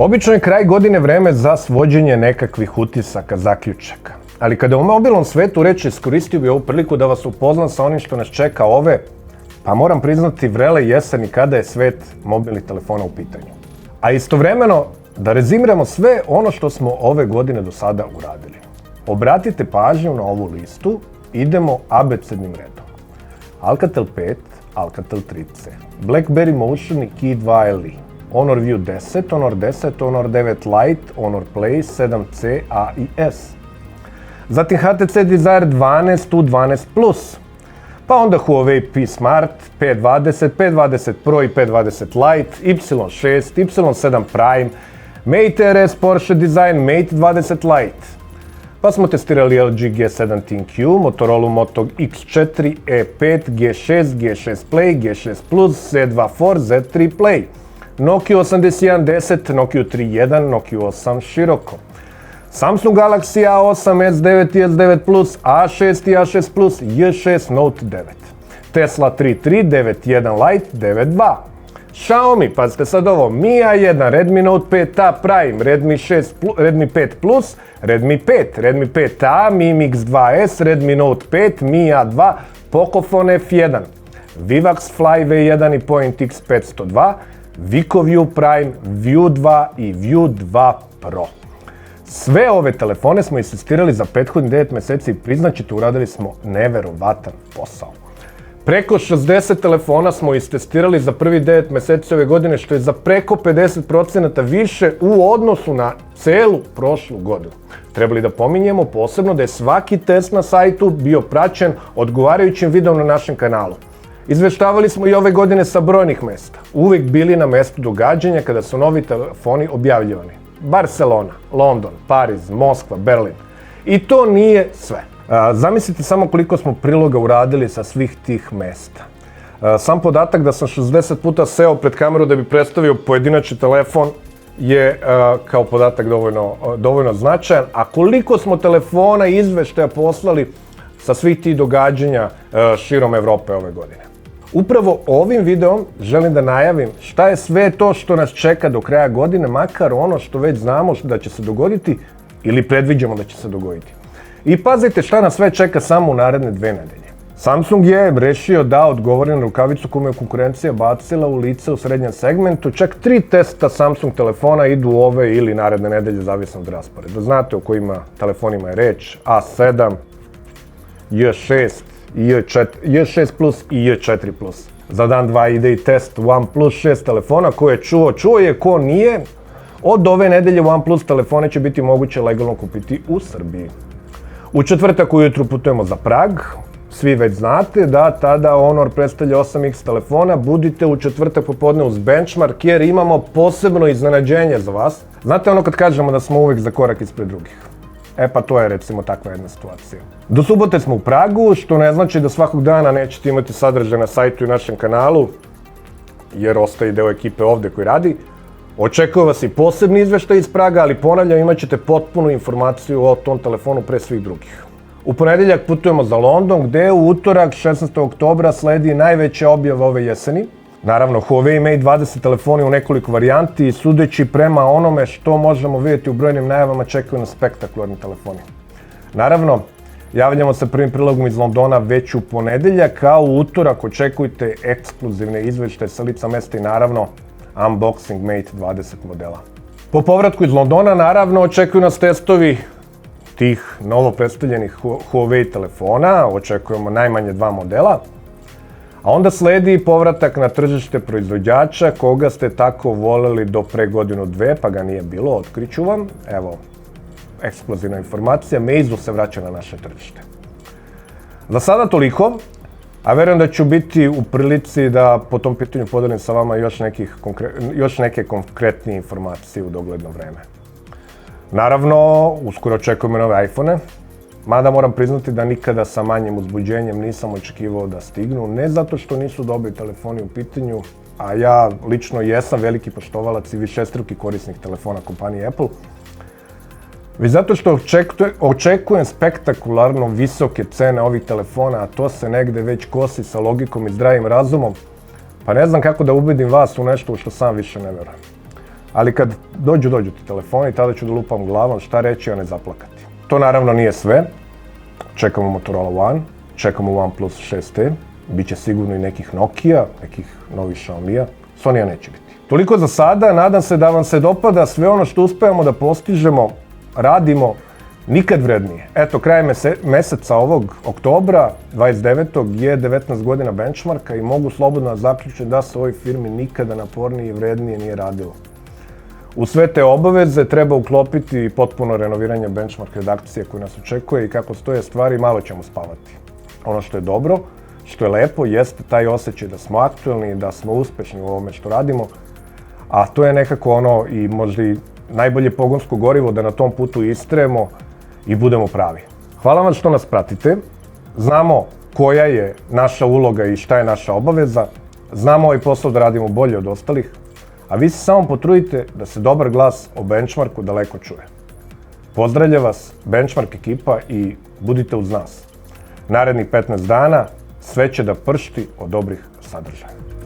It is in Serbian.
Obično je kraj godine vreme za svođenje nekakvih utisaka, zaključaka. Ali kada u mobilnom svetu reći iskoristio bi ovu priliku da vas upoznam sa onim što nas čeka ove, pa moram priznati, vrele jeseni kada je svet mobilnih telefona u pitanju. A istovremeno da rezimiramo sve ono što smo ove godine do sada uradili. Obratite pažnju na ovu listu, idemo abecednim redom. Alcatel 5, Alcatel 3C, BlackBerry Motion i Key 2 LE, Honor View 10, Honor 10, Honor 9 Lite, Honor Play 7C, A i S. Zatim HTC Desire 12, U12+, pa onda Huawei P Smart, P20, P20 Pro i P20 Lite, Y6, Y7 Prime, Mate RS Porsche Design, Mate 20 Lite. Pa smo testirali LG G17Q, Motorola Moto X4, E5, G6, G6 Play, G6 Plus, Z2 4, Z3 Play, Nokia 8110, Nokia 3.1, Nokia 8 široko, Samsung Galaxy A8, S9 i S9 Plus, A6 i A6 Plus, J6 Note 9, Tesla 3.3, 9.1 Lite, 9.2, Xiaomi, pazite sad ovo, Mi A1, Redmi Note 5A Prime, Redmi 5 Plus, Redmi 5, Redmi 5A, Mi Mix 2S, Redmi Note 5, Mi A2, Pocophone F1, Vivax Fly V1 i Point X502, VicoView Prime, View 2 i View 2 Pro. Sve ove telefone smo istestirali za prethodnih 9 meseci i priznaćete, uradili smo neverovatan posao. Preko 60 telefona smo istestirali za prvi 9 meseci ove godine, što je za preko 50% više u odnosu na celu prošlu godinu. Trebali da pominjemo posebno da je svaki test na sajtu bio praćen odgovarajućim videom na našem kanalu. Izveštavali smo i ove godine sa brojnih mesta, uvek bili na mestu događanja kada su novi telefoni objavljivani. Barcelona, London, Pariz, Moskva, Berlin. I to nije sve. Zamislite samo koliko smo priloga uradili sa svih tih mesta. Sam podatak da sam 60 puta seo pred kameru da bi predstavio pojedinačni telefon je kao podatak dovoljno značajan, a koliko smo telefona i izveštaja poslali sa svih tih događanja širom Evrope ove godine. Upravo ovim videom želim da najavim šta je sve to što nas čeka do kraja godine, makar ono što već znamo da će se dogoditi ili predviđamo da će se dogoditi. I pazite šta nas sve čeka samo u naredne 2 nedelje. Samsung je rešio da odgovori na rukavicu kome je konkurencija bacila u lice u srednjem segmentu. Čak 3 testa Samsung telefona idu ove ili naredne nedelje, zavisno od rasporeda. Znate o kojima telefonima je reč: A7, J6, J6 Plus i J4 Plus. Za dan 2 ide i test OnePlus 6 telefona. Ko je čuo je, ko nije. Od ove nedelje OnePlus telefone će biti moguće legalno kupiti u Srbiji. U četvrtak ujutru putujemo za Prag. Svi već znate da tada Honor predstavlja 8X telefona. Budite u četvrtak popodne uz Benchmark jer imamo posebno iznenađenje za vas. Znate ono kad kažemo da smo uvek za korak ispred drugih? E pa to je recimo takva jedna situacija. Do subote smo u Pragu, što ne znači da svakog dana nećete imati sadržaj na sajtu i našem kanalu, jer ostaje deo ekipe ovde koji radi. Očekuje vas i posebni izveštaj iz Praga, ali ponavljam, imat ćete potpunu informaciju o tom telefonu pre svih drugih. U ponedeljak putujemo za London, gde u utorak 16. oktobra sledi najveća objava ove jeseni. Naravno, Huawei Mate 20 telefoni u nekoliko varijanti i sudeći prema onome što možemo vidjeti u brojnim najavama, čekaju nas spektakularni telefoni. Naravno, javljamo se prvim prilogom iz Londona već u ponedeljak, a u utorak očekujte ekskluzivne izveštaje sa lica mesta i naravno unboxing Mate 20 modela. Po povratku iz Londona, naravno, očekuju nas testovi tih novo predstavljenih Huawei telefona, očekujemo najmanje 2 modela. A onda sledi povratak na tržište proizvođača koga ste tako voleli do pre godinu 2, pa ga nije bilo, otkriću vam. Evo, ekskluzivna informacija, Meizu se vraća na naše tržište. Za sada toliko, a verujem da ću biti u prilici da po tom pitanju podelim sa vama još neke konkretnije informacije u dogledno vreme. Naravno, uskoro očekujemo nove iPhone-e. Mada moram priznati da nikada sa manjim uzbuđenjem nisam očekivao da stignu, ne zato što nisu dobri telefoni u pitanju, a ja lično jesam veliki poštovalac i višestruki korisnik telefona kompanije Apple, već zato što očekujem spektakularno visoke cene ovih telefona, a to se negde već kosi sa logikom i zdravim razumom, pa ne znam kako da ubedim vas u nešto u što sam više ne verujem. ali kad dođu ti telefoni, tada ću da lupam glavom šta reći, a ne zaplakati. To naravno nije sve. Čekamo Motorola One, čekamo OnePlus 6T, bit će sigurno i nekih Nokia, nekih novih Xiaomija, Sonija neće biti. Toliko za sada, nadam se da vam se dopada sve ono što uspevamo da postižemo, radimo, nikad vrednije. Eto, krajem meseca ovog oktobra, 29. je 19 godina benchmarka i mogu slobodno da zaključim da se u ovoj firmi nikada napornije i vrednije nije radilo. U sve te obaveze treba uklopiti potpuno renoviranje benchmark redakcije koja nas očekuje i kako stoje stvari, malo ćemo spavati. Ono što je dobro, što je lepo, jeste taj osjećaj da smo aktuelni, da smo uspešni u ovome što radimo, a to je nekako ono i možda i najbolje pogonsko gorivo da na tom putu istrajemo i budemo pravi. Hvala vam što nas pratite, znamo koja je naša uloga i šta je naša obaveza, znamo ovaj posao da radimo bolje od ostalih, a vi se samo potrudite da se dobar glas o benchmarku daleko čuje. Pozdravlja vas Benchmark ekipa i budite uz nas. Narednih 15 dana sve će da pršti od dobrih sadržaja.